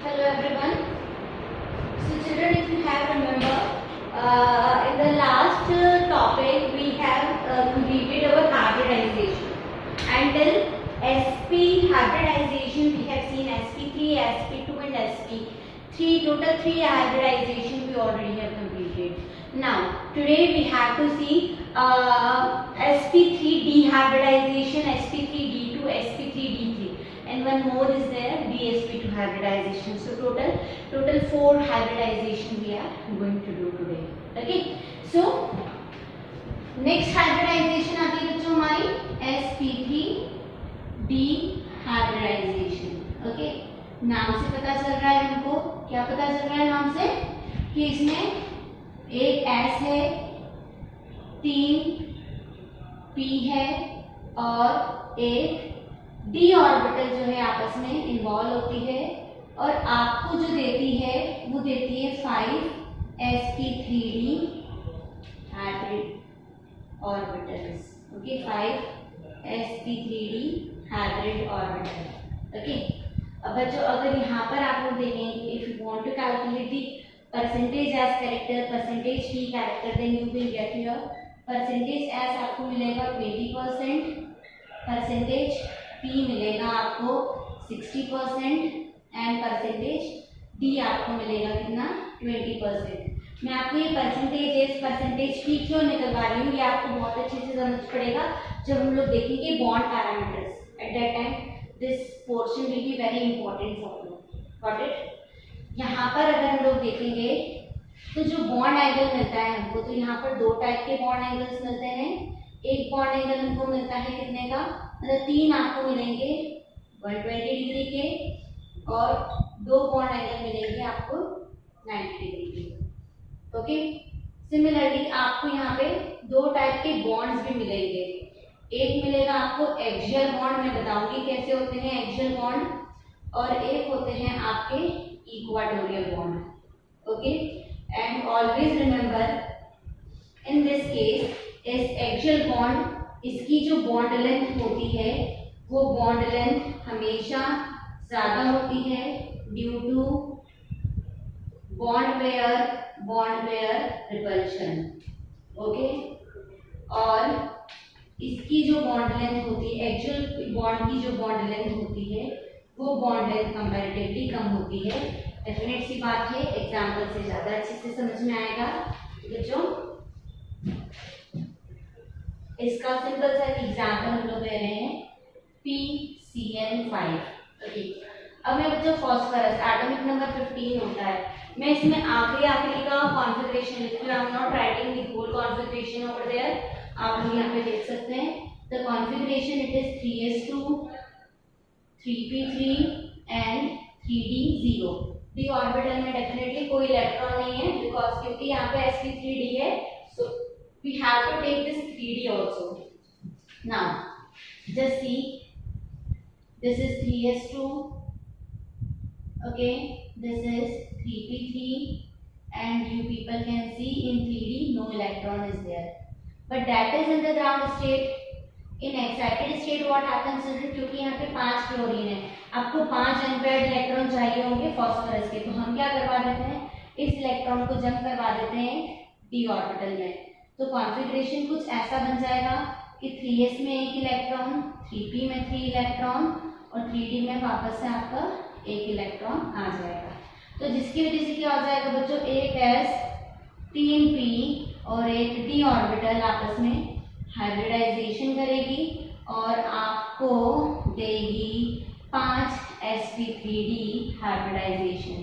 Hello everyone. So children, if you have remember, in the last topic we have completed our hybridization. Until sp hybridization we have seen sp3, sp2 and sp3. Total 3 hybridization we already have completed. Now today we have to see sp3 dehybridization, sp3d2, sp3d3, and one more is there, dsp2 hybridization. So total 4 hybridization we are going to do today. Okay, so next hybridization आती है बच्चों हमारी sp3 dehybridization. Okay, नाम से पता चल रहा है हमको, क्या पता चल रहा है नाम से, कि इसमें एक s है, 3 p है और एक d ऑर्बिटल जो है आपस में इन्वॉल्व होती है, और आपको जो देती है वो देती है 5 sp3d hybrid orbitals. Okay, 5 sp3d hybrid orbital. Okay, अब बच्चों अगर यहाँ पर आप लोग देखेंगे, if you want to calculate the percentage s character, percentage p character, then you will get your percentage s आपको मिलेगा 20%, परसेंटेज p मिलेगा आपको 60% एंड परसेंटेज d आपको मिलेगा कितना, 20%. मैं आपको ये परसेंटेज p क्यों निकलवा रही हूँ, ये आपको बहुत अच्छे से समझ पड़ेगा जब हम लोग देखेंगे bond parameters. At that time this portion will be very important for you. Got it? यहाँ पर अगर हम लोग देखेंगे तो जो बॉन्ड एंगल मिलता है हमको, तो यहाँ पर 2 टाइप के बॉन्ड एंगल्स मिलते हैं. एक बॉन्ड एंगल हमको मिलता है कितने का, मतलब 3 आपको मिलेंगे 120 डिग्री के, और 2 बॉन्ड एंगल मिलेंगे आपको 90 डिग्री के. ओके, सिमिलरली आपको यहाँ पे 2 टाइप के बॉन्ड्स भी मिलेंगे. एक मिलेगा आपको एक्सियल बॉन्ड, मैं बताऊंगी कैसे होते हैं एक्सियल बॉन्ड, और एक होते हैं आपके equatorial bond. Okay, and always remember in this case इस एक्सियल बॉन्ड, इसकी जो बॉन्ड लेंथ होती है वो बॉन्ड लेंथ हमेशा ज्यादा होती है due to bond pair repulsion. Okay, और इसकी जो बॉन्ड लेंथ होती है, एक्चुअल बॉन्ड की जो बॉन्ड लेंथ होती है वो बॉन्ड लेंथ कंपैरेटिवली कम होती है. डेफिनेट सी बात है, एग्जांपल से ज्यादा अच्छे से समझ में आएगा बच्चों. इसका सिंपल सा एग्जांपल हम लोग ले रहे हैं PCN5. ओके, अब मैं बच्चों फास्फोरस एटॉमिक नंबर 15 होता है, मैं इसमें आखिरी का कॉन्फ़िगरेशन लिख रहा हूं, not writing the whole configuration over there. आप लोग यहाँ पे देख सकते हैं the configuration, it is 3s2 3p3 and 3d0. d orbital में डेफिनेटली कोई इलेक्ट्रॉन नहीं है, बिकॉज क्योंकि यहाँ पे sp3d है, so we have to take this 3d also. Now just see, this is 3s2, okay, this is 3p3, and you people can see in 3d no electron is there, but that is in the ground state. In excited state what happens is, क्योंकि यहाँ पे 5 chlorine है, आपको 5 unpaired electron चाहिए होंगे phosphorus के, तो हम क्या करवा देते हैं, इस इलेक्ट्रॉन को जंप करवा देते हैं d ऑर्बिटल में. तो कॉन्फ़िगरेशन कुछ ऐसा बन जाएगा कि 3s में 1 इलेक्ट्रॉन, 3p में 3 इलेक्ट्रॉन, और 3d में वापस से आपका 1 इलेक्ट्रॉन आ जाएगा. तो जिसकी वजह से क्या हो जाएगा बच्चों, एक s 3p और एक d ऑर्बिटल आपस में हाइब्रिडाइजेशन करेगी और आपको देगी 5 sp3d hybridization.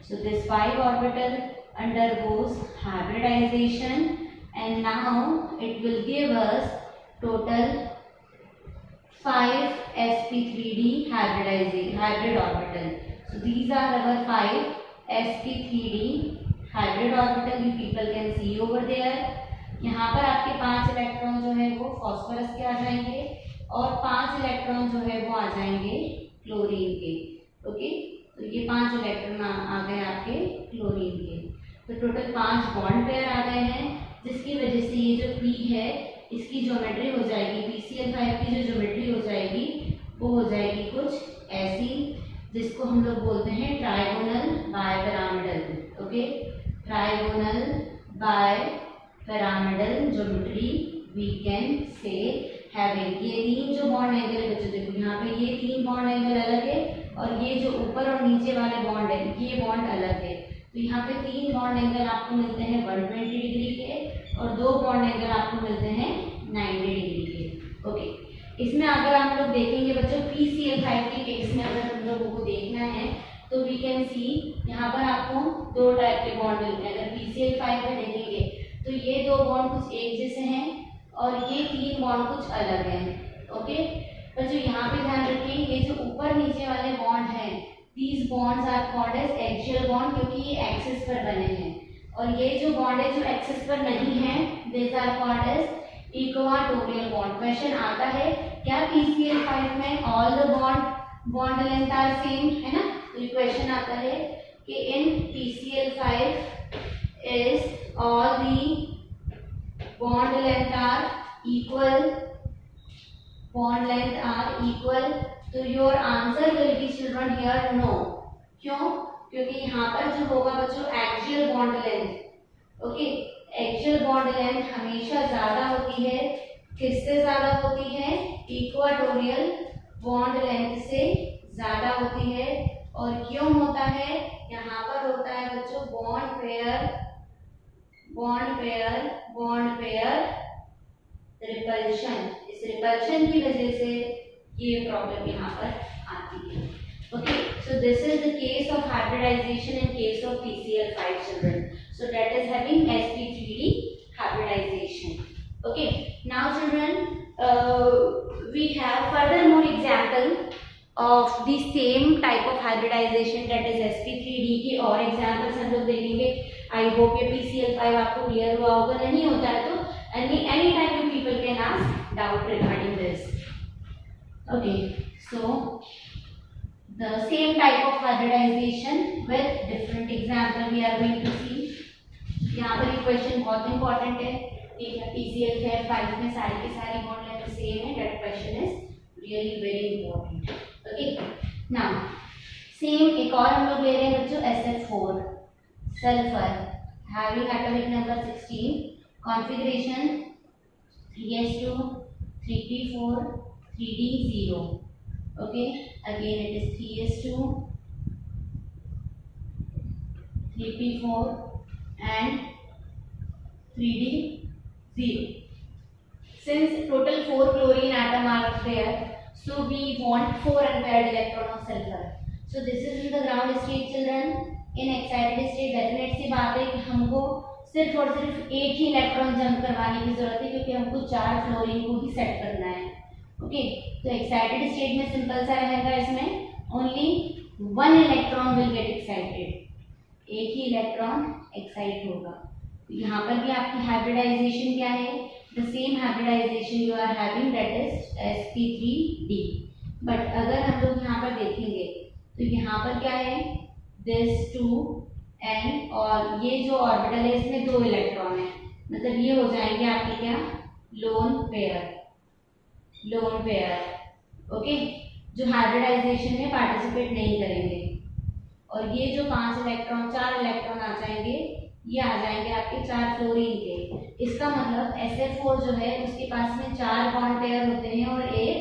So this 5 orbital undergoes hybridization and now it will give us total 5 sp3d hybrid orbital. So these are our 5 sp3d hybrid orbital. You people can see over there. यहाँ पर आपके 5 electron जो है वो phosphorus के आ जाएंगे, और 5 electron जो है वो आ जाएंगे क्लोरीन के. ओके, तो ये 5 इलेक्ट्रॉन आ गए आपके क्लोरीन के. तो टोटल 5 बॉन्ड पेयर आ गए हैं, जिसकी वजह से ये जो P है इसकी ज्योमेट्री हो जाएगी, PCl5 की जो ज्योमेट्री हो जाएगी वो हो जाएगी कुछ ऐसी, जिसको हम लोग बोलते हैं trigonal totally we can say having, ये तीन जो बॉन्ड एंगल है बच्चों देखो यहाँ पे ये तीन बॉन्ड एंगल अलग है और ये जो ऊपर और नीचे वाले बॉन्ड है ये बॉन्ड अलग है। तो यहाँ पे तीन बॉन्ड एंगल आपको मिलते हैं 120 डिग्री के और दो बॉन्ड एंगल आपको मिलते हैं 90 डिग्री के। ओके, इसमें अगर आप लोग देखेंगे बच्चों PCl5 के केस में अगर हम लोगों को देखना है तो वी कैन सी यहाँ पर आपको दो टाइप के बॉन्ड मिलते हैं। अगर PCl5 में देखेंगे तो ये दो बॉन्ड कुछ एक जैसे हैं और ये तीन बॉन्ड कुछ अलग हैं। ओके बच्चों, यहाँ पे ध्यान रखिए ये जो ऊपर नीचे वाले बॉन्ड हैं these bonds are called as axial bond क्योंकि ये एक्सिस पर बने हैं, और ये जो बॉन्ड है जो एक्सिस पर नहीं है these are called as equatorial bond. Question आता है क्या PCl5 में all the bond length are same, है ना? तो ये क्वेश्चन आता है कि in PCl5 is all the bond length are equal, bond length are equal, तो your answer will be children here no। क्यों? क्योंकि यहाँ पर जो होगा बच्चों axial bond length, okay, axial bond length हमेशा ज्यादा होती है, किससे ज्यादा होती है? इक्वाटोरियल बॉन्ड लेंथ से ज्यादा होती है। और क्यों होता है? यहाँ पर होता है बच्चों बॉन्ड पेयर रिपल्शन। इस रिपल्शन की वजह से ये प्रॉब्लम यहाँ पर आती है। Okay, so this is the case of hybridization in case of PCl5 children, so that is having sp3d hybridization। Okay, now children we have further more example of the same type of hybridization that is sp3d की और examples हम लोग देखेंगे। I hope ये PCl5 आपको clear हुआ होगा, नहीं होता है तो any time you people can ask doubt regarding this। okay, so the same type of hybridization with different example we are going to see। यहाँ पर ये क्वेश्चन बहुत इंपॉर्टेंट है, ठीक है? PCl5 में सारी की सारी बॉन्ड लेंथ सेम है, that question is really very important। Okay, now same एक और हम लोग ले रहे हैं बच्चों SF4 sulphur having atomic number 16, configuration 3s2 3p4 3d0। Okay, again it is 3s2 3p4 and 3d0। since total 4 chlorine atom are there, so we want 4 unpaired electron of sulfur। so this is in the ground state children। in excited state definite सी बात है कि हमको सिर्फ और सिर्फ एक ही electron jump करवाने की जरूरत है क्योंकि हमको 4 फ्लोरीन को ही सेट करना है। ओके, तो एक्साइटेड स्टेट में सिंपल सा रहेगा, इसमें only 1 electron will get excited, एक ही इलेक्ट्रॉन एक्साइट होगा। तो यहाँ पर भी आपकी हाइब्रिडाइजेशन क्या है? The same hybridization you are having that is sp3d। But अगर हम लोग यहाँ पर देखेंगे तो यहाँ पर क्या है? दिस 2 n और ये जो ऑर्बिटल है इसमें 2 इलेक्ट्रॉन है, मतलब ये हो जाएंगे आपके क्या? Lone pair. ओके, जो हाइब्रिडाइजेशन में पार्टिसिपेट नहीं करेंगे। और ये जो 4 इलेक्ट्रॉन आ जाएंगे, ये आ जाएंगे आपके 4 फ्लोरीन के। इसका मतलब SF4 जो है उसके पास में 4 बॉन्ड पेयर होते हैं और एक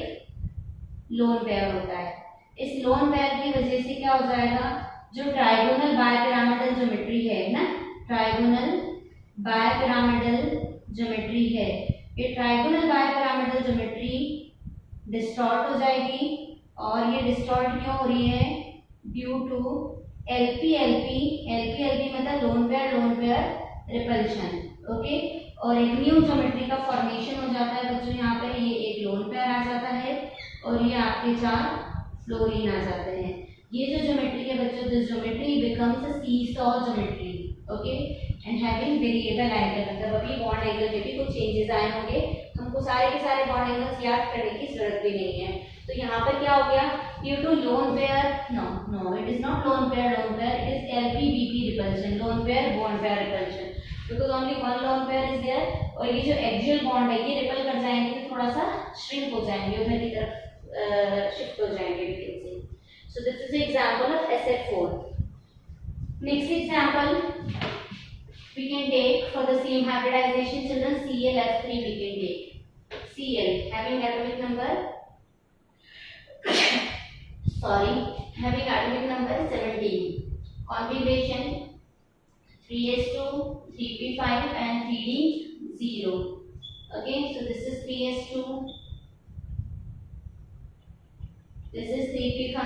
लोन पेयर होता है। इस लोन पेयर की वजह से क्या हो जाएगा? जो ट्राइगोनल बायपिरामिडल ज्योमेट्री है ना, ट्राइगोनल बायपिरामिडल ज्योमेट्री है, ये ट्राइगोनल बायपिरामिडल ज्योमेट्री डिस्टॉर्ट हो जाएगी। और ये डिस्टॉर्ट क्यों हो रही है? ड्यू टू LP मतलब लोन पेयर रिपल्शन। ओके, और एक न्यू ज्योमेट्री का फॉर्मेशन हो जाता है बच्चों। यहाँ पे ये एक लोन पेयर आ जाता है और ये आपके 4 फ्लोरीन आ जाते हैं। ये जो ज्योमेट्री है बच्चों, this geometry becomes a seesaw geometry. Okay, and having variable angle, मतलब अभी बॉन्ड एंगल में भी कुछ चेंजेस आए होंगे, हमको सारे के सारे बॉन्ड एंगल्स याद करने की जरूरत भी नहीं है। तो यहाँ पर क्या हो गया? Due to lone pair, no it is not lone pair, it is LP-BP repulsion, lone pair bond pair repulsion, because only 1 lone pair is there. और ये जो एक्सियल बॉन्ड है ये रिपल कर जाएंगे तो थोड़ा सा श्रिंक हो जाएंगे, उधर की तरफ शिफ्ट हो जाएंगे। So this is the example of SF4। Next example, We can take for the same hybridization children ClF3 we can take. Cl having atomic number having atomic number 17. Configuration 3s2, 3p5 and 3d0. Okay, so this is 3s2, this is 3p5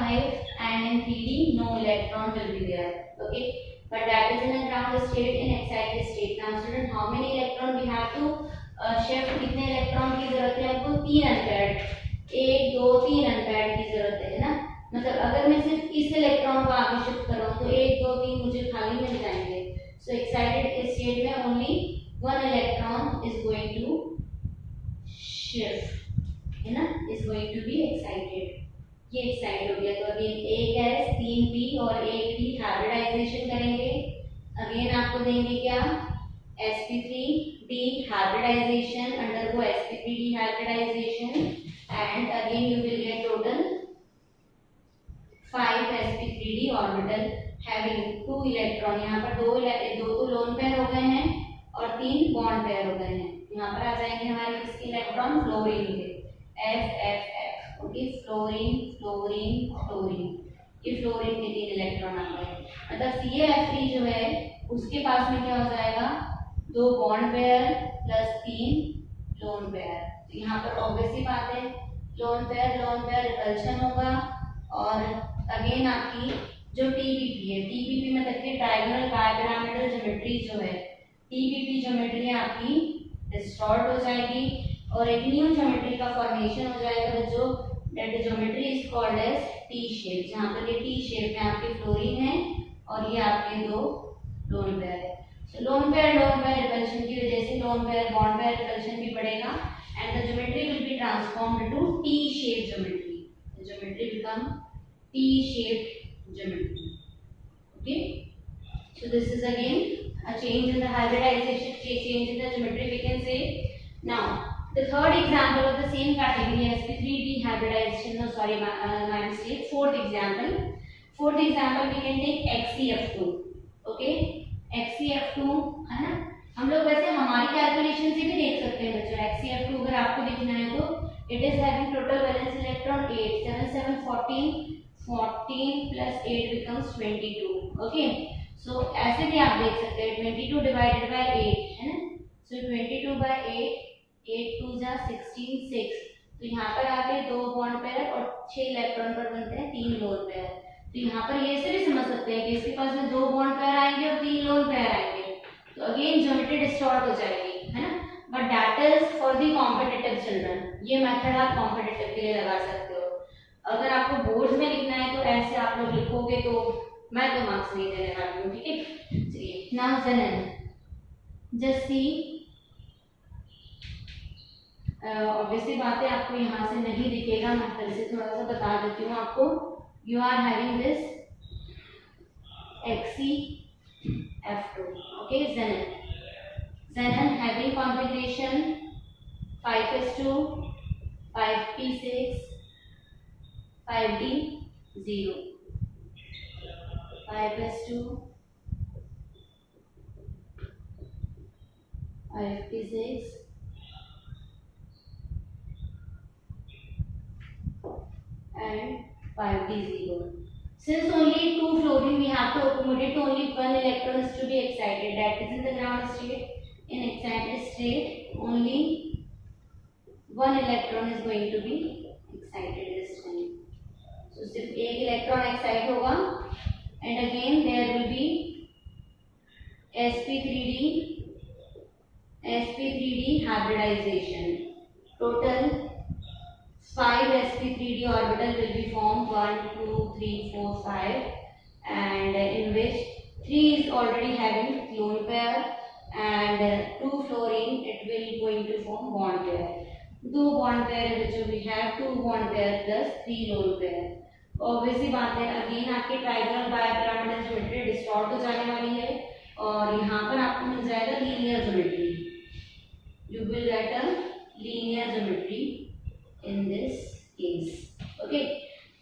and in 3d no electron will be there. Okay, but that is in a ground state. In excited state, now student how many electron we have to shift? कितने electron की जरूरत है आपको? 3 unpaired, 1 2 3 unpaired की जरूरत है ना। मतलब अगर मैं सिर्फ इस इलेक्ट्रॉन को आगे शिफ्ट करूं तो 1 2 3 मुझे खाली मिल जाएंगे। सो एक्साइटेड स्टेट में only 1 electron is going to shift, है ना, is going to be excited. ये एक्साइट हो गया। तो अगेन एक गैस 3p और 1p हाइब्रिडाइजेशन करेंगे। अगेन आपको देंगे क्या? sp3d hybridization, undergo sp3d hybridization and again you will get total 5 sp3d orbital having 2 electron। यहाँ पर दो तो लोन पेयर हो गए हैं और 3 बॉन्ड पेयर हो गए हैं। यहाँ पर आ जाएंगे हमारे किसके इलेक्ट्रॉन? फ्लोरीन के, FFF। Okay, fluorine fluorine fluorine, ये फ्लोरीन के 3 इलेक्ट्रॉन आ गए। मतलब ClF3 जो है उसके पास में क्या हो जाएगा? 2 bond pair plus 3 loan pair. तो यहाँ पर ऑब्वियसली बात है लोन पेयर रिपल्शन होगा। और अगेन आपकी जो TPP है, TPP मतलब कि डायगोनल बाइपिरामिडल ज्योमेट्री जो है, TPP ज्योमेट्री आपकी डिस्टॉर्ट हो जाएगी और एक न्यू ज्योमेट्री का फॉर्मेशन हो जाएगा जो that geometry is called as T shape. जहाँ पर ये टी शेप में आपके फ्लोरीन है और ये आपके 2 लोन पेयर है। सो लोन पेयर रिपल्शन की वजह से lone pair bond pair repulsion भी बढ़ेगा and the geometry will be transformed to T shape geometry. The geometry become T shape geometry. Okay, so this is again a change in the hybridization, change in the geometry we can say. Now the third example of the same category sp3d hybridization, no sorry my mistake, fourth example we can take xcf2। okay, xcf2 है ना, हम लोग वैसे हमारी calculation से भी देख सकते हैं बच्चों। xcf2 अगर आपको देखना है तो it is having total valence electron 8, 7 7 14 plus 8 becomes 22। okay, so ऐसे भी आप देख सकते हैं 22 divided by 8 है ना। so 22 by 8, 8 2 जा 16 6। तो यहाँ पर आके 2 बॉन्ड पेयर और 6 इलेक्ट्रॉन पर बनते हैं 3 लोन पेयर। तो यहाँ पर ये से भी समझ सकते हैं कि इसके पास में 2 बॉन्ड पेयर आएंगे और 3 लोन पेयर आएंगे। तो अगेन ज्योमेट्री डिस्टॉर्ट हो जाएगी, है ना। But that is for the competitive children. ये मेथड आप कॉम्पिटिटिव के लिए लगा सकते हो। अगर आपको बोर्ड्स में लिखना है तो ऐसे आप लोग लिखोगे तो मैं तो मार्क्स नहीं देने वाली हूँ, ठीक है। चलिए नाउ जनन जस्ट सी, ऑब्वियसली बात है आपको यहाँ से नहीं दिखेगा, मैं फिर से थोड़ा सा बता देती हूँ आपको। You are having this xcf2। Okay, xenon having configuration 5s2, 5p6, 5d0, 5s2, 5p6 and 5d0. Since only 2 fluorine we have to accommodate only 1 electron is to be excited, that is in the ground state. In excited state only 1 electron is going to be excited this time. So सिर्फ एक electron excite होगा and again there will be sp3d hybridization. Total 5 sp3d orbital will be formed, 1 2 3 4 5, and in which 3 is already having lone pair and 2 fluorine it will going to form bond pair. 2 bond pair which we have 2 bond pair plus 3 lone pair। Obviously बात है again आपके trigonal bipyramidal geometry distort हो जाने वाली है और यहाँ पर आपको मिल जाएगा linear geometry. You will get a linear geometry in this case। okay,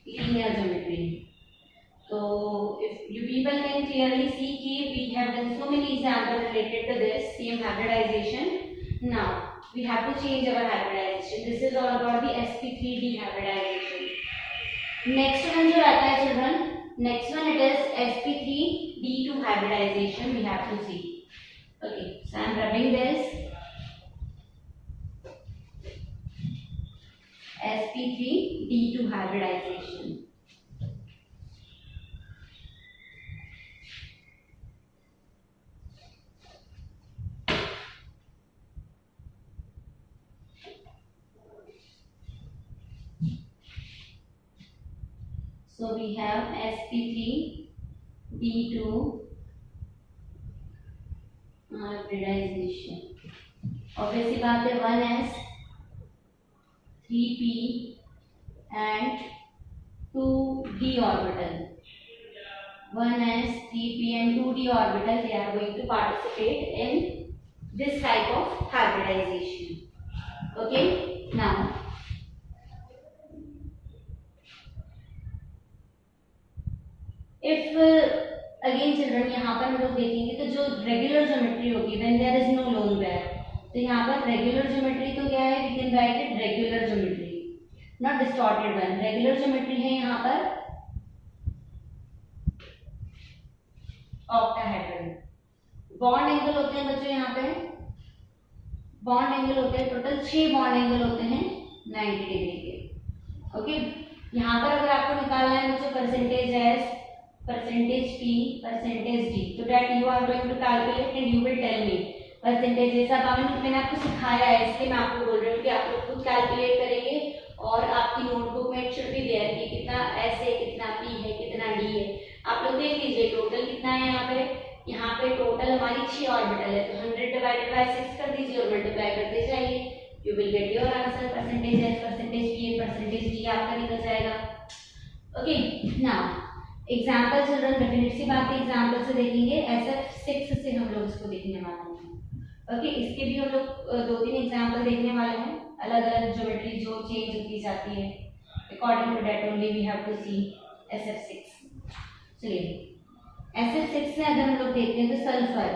linear geometry। so if you people can clearly see कि we have done so many example related to this same hybridization. Now we have to change our hybridization. This is all about the sp3 dehybridization. Next one जो रहता है children, next one it is sp3d2 hybridization. We have to see. Okay, so I am rubbing this sp3d2 hybridization. So we have sp3d2 hybridization. Obviously बात है 1s 3p and 2d orbital. 1s 3p and 2d orbital, they are going to participate in this type of hybridization. Okay, now if again children यहाँ पर हम लोग देखेंगे तो जो regular geometry होगी when there is no lone pair, तो यहाँ पर रेगुलर ज्योमेट्री तो क्या है, we can write it regular geometry, not distorted one. Regular geometry है यहाँ पर ऑक्टाहेड्रल. बॉन्ड एंगल होते हैं बच्चों, यहाँ पे बॉन्ड एंगल होते हैं टोटल 6 बॉन्ड एंगल होते हैं 90 डिग्री के. ओके, यहाँ पर अगर आपको निकालना है बच्चों percentage S, percentage p, percentage d, so that you are going to calculate and you will tell me percentage. जैसा मैंने आपको सिखाया है इसलिए मैं आपको बोल रही हूँ कि आप लोग खुद कैलकुलेट करेंगे और आपकी नोटबुक में इट शुड बी देयर कि कितना s है, कितना p है, कितना d है. आप लोग देख लीजिए टोटल कितना है यहाँ पे टोटल हमारी 6 ऑर्बिटल है, तो 100 डिवाइडेड बाय 6 कर दीजिए और मल्टीप्लाई करते जाइए, you will get your answer. Percentage s, percentage p, percentage d आपका निकल जाएगा. Okay, now example children definite सी बात है, एग्जाम्पल से देखेंगे. SF6 से हम लोग इसको देखने वाले हैं. ओके, इसके भी हम लोग 2-3 एग्जाम्पल देखने वाले हैं, अलग अलग ज्योमेट्री जो चेंज होती जाती है. According to that only we have to see SF6. चलिए SF6 से अगर हम लोग देखते हैं तो sulphur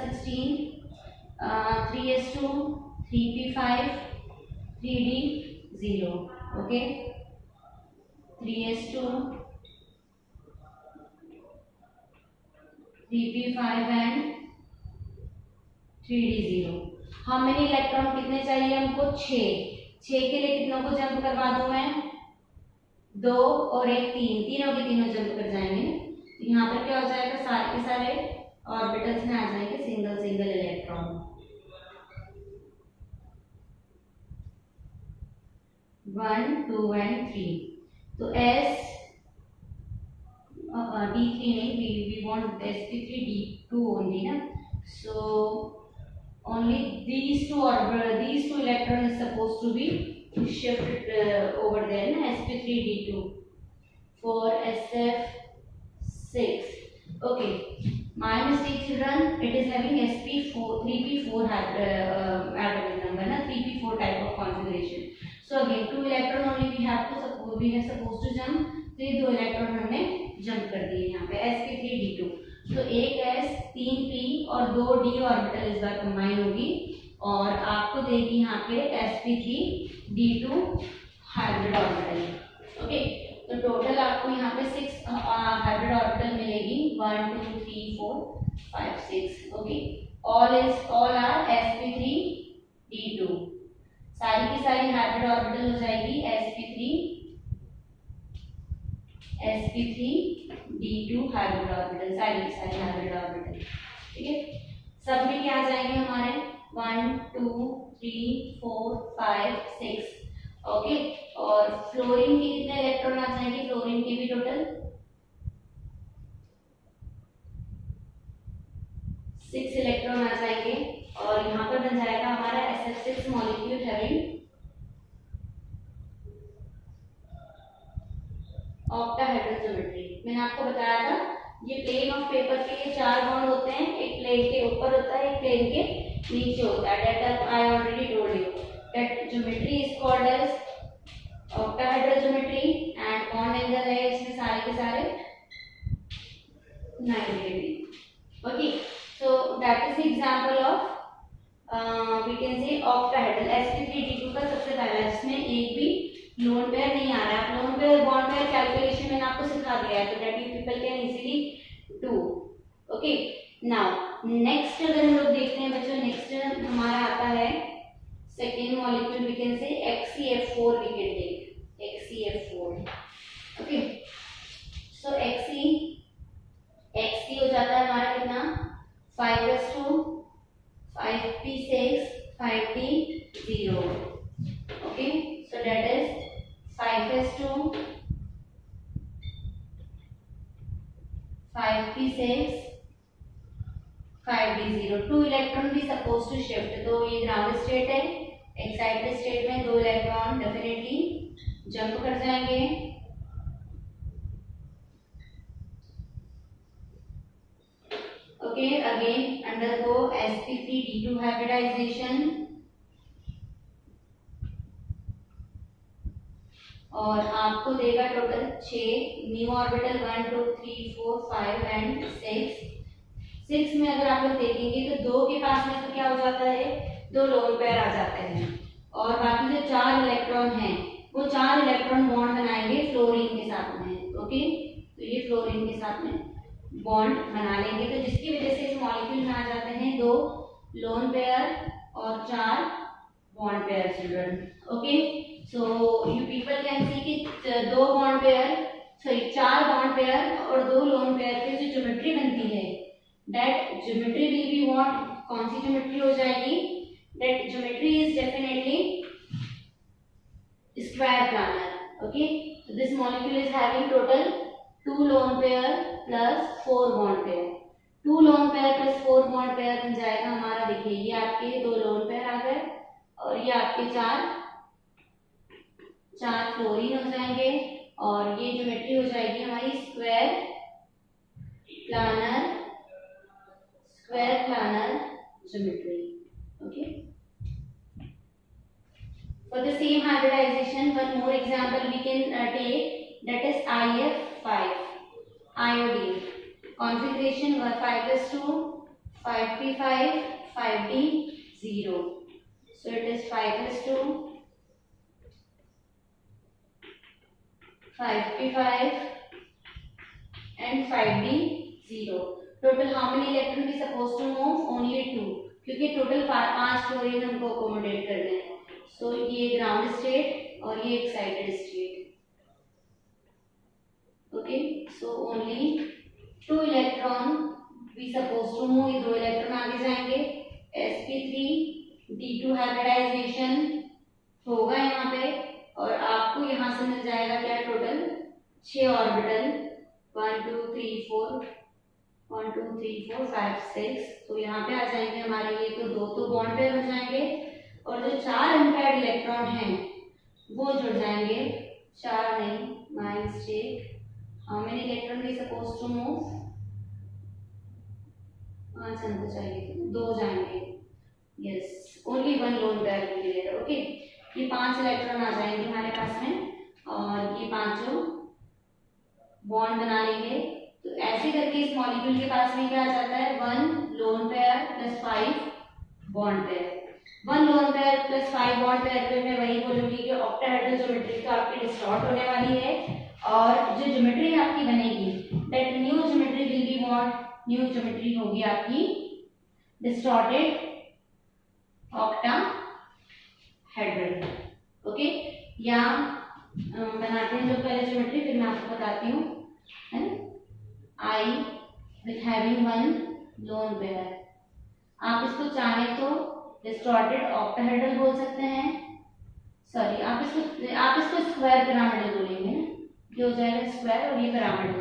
16, 3s2, 3p5, 3d0. Okay, 3s2, 3p5 and 3d0. How many electron कितने चाहिए हमको? 6 के लिए कितनों को जंप करवा दूं मैं? 2 और 1 3, तीनों के तीनों जंप कर जाएंगे. तो यहाँ पर क्या हो जाएगा, सारे के सारे ऑर्बिटल्स में आ जाएंगे सिंगल इलेक्ट्रॉन. 1 2 and 3. तो S d3 नहीं, we want sp3 d2 only ना. So only these two electron is supposed to be shifted over there na, sp3 d2 for SF6. Okay, my mistake children, it is having sp4 3p4 atomic number na, 3p4 type of configuration. So again 2 electron only we have supposed to jump, तो ये 2 electron हमने jump कर दिए यहाँ पे sp3d2. तो एक s 3p और 2d ऑर्बिटल इस बार कंबाइन होगी और आपको देगी यहाँ पे sp3d2 हाइब्रिड ऑर्बिटल. ओके, तो टोटल आपको यहाँ पे 6 हाइब्रिड ऑर्बिटल मिलेगी, 1 2 3 4 5 6. Okay, all are sp3d2. सारी की सारी हाइब्रिड ऑर्बिटल हो जाएगी sp3d2 हाइब्रिड ऑर्बिटल, सारी की सारी हाइब्रिड ऑर्बिटल. ठीक है, सब में क्या आ जाएंगे हमारे 1 2 3 4 5 6. ओके, और फ्लोरीन के कितने इलेक्ट्रॉन आ जाएंगे? फ्लोरीन के भी टोटल 6 इलेक्ट्रॉन आ जाएंगे और यहाँ पर बन जाएगा हमारा SF6 molecule having octahedral geometry. मैंने आपको बताया था ये प्लेन ऑफ पेपर के 4 बॉन्ड होते हैं, एक प्लेन के ऊपर होता है, एक प्लेन के नीचे होता है. That I already told you that geometry is called as octahedral geometry and bond angle है इसमें सारे के सारे 90 degree. Okay, so lone pair नहीं आ रहा है। Lone pair bond pair calculation मैंने आपको सिखा दिया है, तो that you people can easily do. Okay, now next अगर हम लोग देखते हैं बच्चों, नेक्स्ट हमारा आता है second molecule, we can say XCF4 we can take XCF4। Okay, so Xc हो जाता है हमारा कितना 5s2 5p6 5d0। Okay, so that is 5s2 5p6 5d0। 2 electron भी सपोज टू शिफ्ट, तो ये ग्राउंड स्टेट है, एक्साइटेड स्टेट में 2 इलेक्ट्रॉन डेफिनेटली जंप कर जाएंगे। Okay, again undergo sp3d2 hybridisation, और आपको देगा टोटल 6 न्यू ऑर्बिटल 1 2 3 4 5 एंड 6 में अगर आप लोग देखेंगे तो 2 के पास में तो क्या हो जाता है, 2 लोन पेयर आ जाते हैं, और बाकी जो 4 इलेक्ट्रॉन हैं वो 4 इलेक्ट्रॉन बॉन्ड बनाएंगे फ्लोरीन के साथ में। ओके, तो ये फ्लोरीन के साथ में बॉन्ड बना लेंगे, तो जिसकी वजह से इस मॉलिक्यूल में आ जाते हैं 2 लोन पेयर और 4 bond pair children. Okay, so you people can see कि 2 bond pair, sorry 4 bond pair और 2 लोन पेयर पे जो ज्योमेट्री बनती है, that geometry will be what, कौन सी ज्योमेट्री हो जाएगी, that geometry is definitely square planar. Okay, so this molecule is having total 2 lone pair plus 4 bond pair। 2 lone pair plus 4 bond pair बन जाएगा हमारा, देखिए ये आपके 2 lone pair आ गए और ये आपके 4 फ्लोरीन हो जाएंगे, और ये ज्योमेट्री हो जाएगी हमारी square planar geometry. Okay, for the same hybridization one more example we can take, that is IF5 iodine, configuration 5s2 5p5 5d0। so it is 5s2 5p5 and 5d0। total how many electron we supposed to move, only 2, क्योंकि total 5 fluorine हमको accommodate करने हैं। सो ये ground state और ये excited state. Okay, so only 2 electron we suppose to move, ये 2 electron आगे जाएंगे, sp3d2 हाइब्रिडाइजेशन होगा यहाँ पे, और आपको यहाँ से मिल जाएगा क्या, टोटल 6 ऑर्बिटल 1 2 3 4 1 2 3 4 5 6, तो यहाँ पे आ जाएंगे हमारे ये, तो 2 तो बॉन्ड पेयर हो जाएंगे, और जो 4 अनपेयर्ड इलेक्ट्रॉन हैं वो जुड़ जाएंगे, 4 नहीं my mistake, how many electron we suppose to move, 5 हमको चाहिए, 2 जाएंगे, yes only 1 lone pair will be there. Okay, ये 5 इलेक्ट्रॉन आ जाएंगे हमारे पास में, और ये 5 बॉन्ड बना लेंगे। तो ऐसे करके इस मॉलिक्यूल के पास में क्या आ जाता है, 1 lone pair plus 5 bond pair. 1 lone pair plus 5 bond pair पे मैं वही बोलूंगी कि ऑक्टाहेड्रल ज्योमेट्री तो आपकी डिस्टॉर्ट होने वाली है, और जो ज्योमेट्री आपकी बनेगी that new geometry will be what, new geometry होगी आपकी डिस्टॉर्टेड ऑक्टाहेड्रल। ओके, या बनाते हैं जो पहले ज्योमेट्री, फिर मैं आपको बताती हूँ, है ना। I with having 1 lone pair, आप इसको चाहें तो डिस्टॉर्टेड ऑक्टाहेड्रल बोल सकते हैं, सॉरी आप इसको स्क्वायर पिरामिडल बोलेंगे ना, ये हो जाएगा स्क्वायर और ये pyramidal.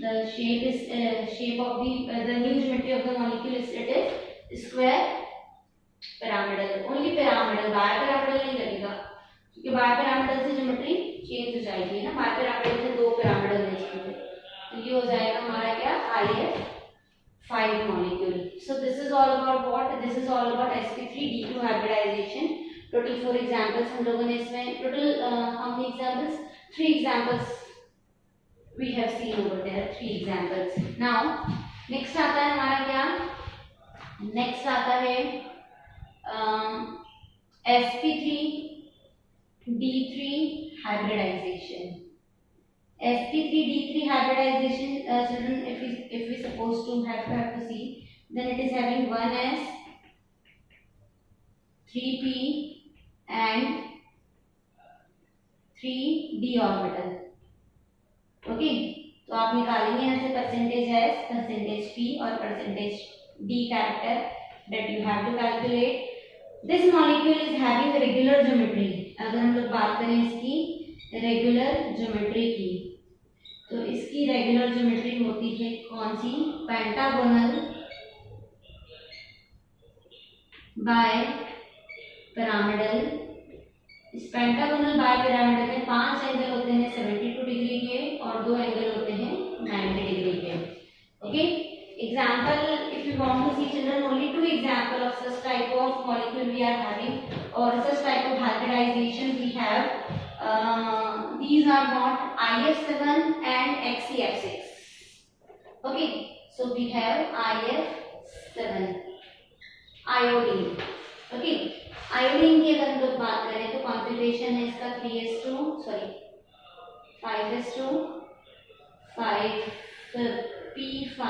The shape of the new geometry of the molecule it is square pyramidal, only pyramidal, bipyramidal नहीं लगेगा, क्योंकि बाय पिरामिडल से ज्योमेट्री चेंज हो जाएगी ना, बाय पिरामिडल से 2 पिरामिडल ले जाएंगे, तो ये हो जाएगा हमारा क्या, IF5 molecule। So this is all about what? This is all about sp3d2 hybridization। Total 4 examples हम लोगों ने इसमें total how many examples? 3 examples we have seen over there, 3 examples। Now next आता है हमारा क्या? Next आता है sp3 D3 hybridization. sp3d3 hybridization, children, if we supposed to have to see, then it is having 1s, 3p and 3d orbital. Okay, तो आप निकालेंगे यहाँ से परसेंटेज एस, परसेंटेज पी और percentage d character that you have to calculate. This molecule is having regular geometry. अगर हम लोग बात करें इसकी रेगुलर ज्योमेट्री की, तो इसकी रेगुलर ज्योमेट्री होती है कौन सी? Pentagonal bipyramidal. इस पेंटागोनल बाय पिरामिडल में 5 एंगल होते हैं 72 डिग्री के और 2 एंगल होते हैं 90 डिग्री के. Okay, example if you want to see children, only 2 example of such type of molecule we are having और such type of hybridization we have. These are what? IF7 and XeF6. Okay, so we have IF7, iodine. Okay, iodine की अगर हम लोग बात करें तो configuration है इसका 3s2 sorry 5s2 5p5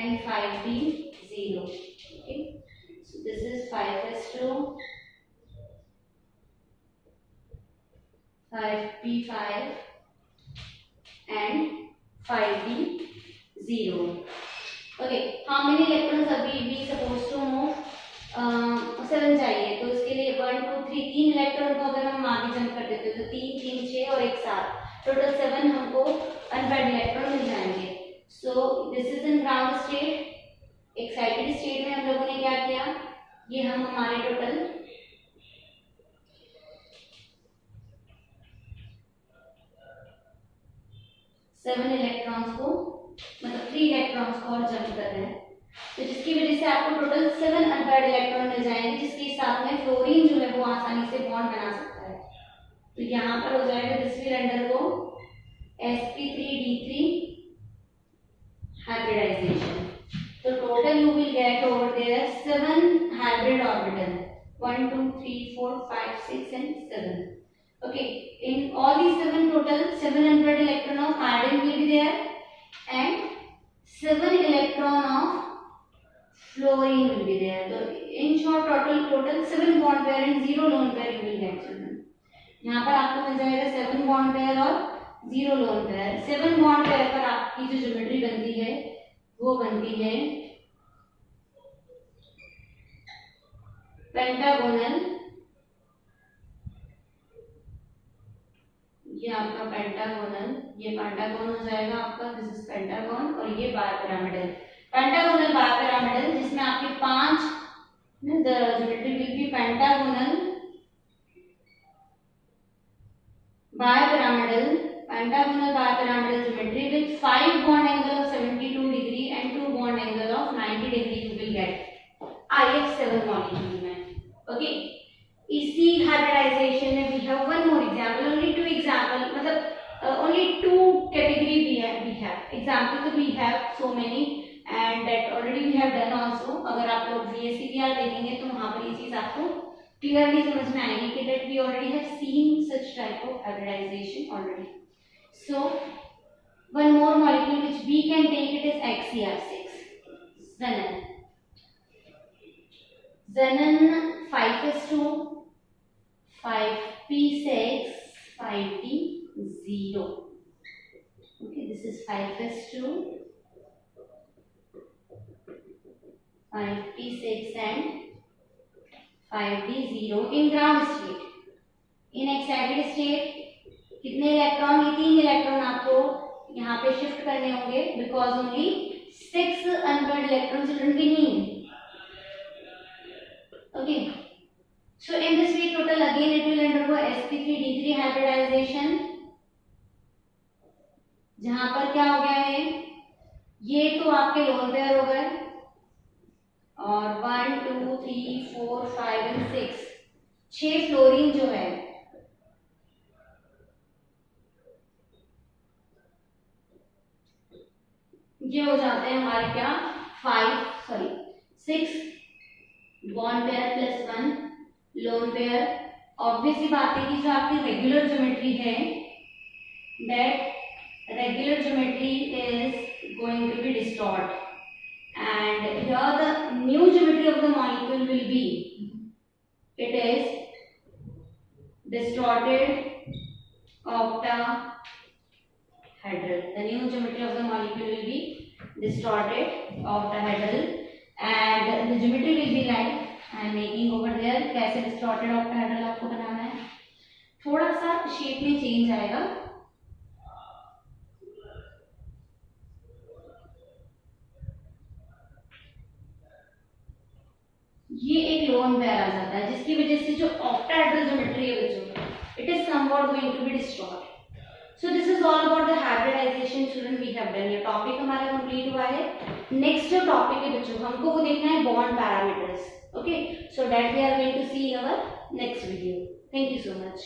and 5p0. Okay, so this is 5s2 5p5 and 5d0. Okay, how many electrons अभी we supposed to move? 7 चाहिए, तो इसके लिए 1 2 3 3 इलेक्ट्रॉन को अगर हम आगे जंप कर देते तो 3 3 6 और 1 7, टोटल 7 हमको अनपेयर्ड इलेक्ट्रॉन मिल जाएंगे. सो this is in ground state. Excited state में हम लोगों ने क्या किया? ये हम हमारे टोटल 7 इलेक्ट्रॉन्स को मतलब 3 इलेक्ट्रॉन्स को और जंप कर रहे हैं, तो जिसकी वजह से आपको टोटल 7 अनपेयर्ड इलेक्ट्रॉन मिल जाएंगे, जिसके साथ में फ्लोरीन जो है वो आसानी से बॉन्ड बना सकता है. तो यहाँ पर हो जाएगा this will undergo sp3d3 hybridization. तो total you will get over there 7 hybrid orbital 1 2 3 4 5 6 and 7. Okay, in all these 7 total 700 electron of iodine will be there and 7 electron of fluorine will be there. So in short total 7 bond pair and 0 lone pair you will get children. यहाँ पर आपको मिल जाएगा 7 bond pair और 0 lone pair. 7 bond pair पर आपकी जो geometry बनती है वो बनती है पेंटागोनल. ये आपका पेंटागोनल, ये पेंटागोन हो जाएगा आपका, दिस इज पेंटागोन, और ये बायपिरामिडल. पेंटागोनल बायपिरामिडल जिसमें आपके 5 geometry will be pentagonal bipyramidal geometry with 5 bond angle of 72 degree and 2 bond angle of 90 degree you will get IF7 molecule में. ओके, इसी हाइब्रिडाइजेशन में we have one more example, only 2 example, मतलब only 2 category we have example. तो we have so many and that already we have done also. अगर आप लोग VSCPR देखेंगे तो वहां पर ये चीज आपको क्लियरली समझ में आएगी कि that we already have seen such type of hybridization already. So one more molecule which we can take it is XeF6, xenon 5s2 5p6 5d0. Okay, this is 5s2 5p6 and 5d0 in ground state. In excited state कितने electron? ये 3 electron आपको यहाँ पे shift करने होंगे because only 6 unpaired electron children भी नहीं. Okay, so in this way total again it will undergo sp3d3 hybridization. जहां पर क्या हो गया है, ये तो आपके लोन पेयर हो गए और 1 2 3 4 5 and 6 6 फ्लोरीन जो है ये हो जाते हैं हमारे क्या 6 bond pair plus 1 lone pair obviously बात है कि जो आपकी रेगुलर ज्योमेट्री है, that regular geometry is going to be distort, and here the new geometry of the molecule will be, it is distorted octahedral. The new geometry of the molecule will be distorted octahedral, and the geometry will be like I am making over there. कैसे distorted octahedral आपको बनाना है, थोड़ा सा shape में change आएगा. ये एक lone pair आ जाता है जिसकी वजह से जो ऑक्टाहेड्रल ज्योमेट्री है बच्चों, it is somewhat going to be destroyed. So this is all about the hybridization. Children we have done. ये टॉपिक हमारा कंप्लीट हुआ है. नेक्स्ट जो टॉपिक है बच्चों, हमको वो देखना है bond parameters. Okay, so that we are going to see in our next video. Thank you so much.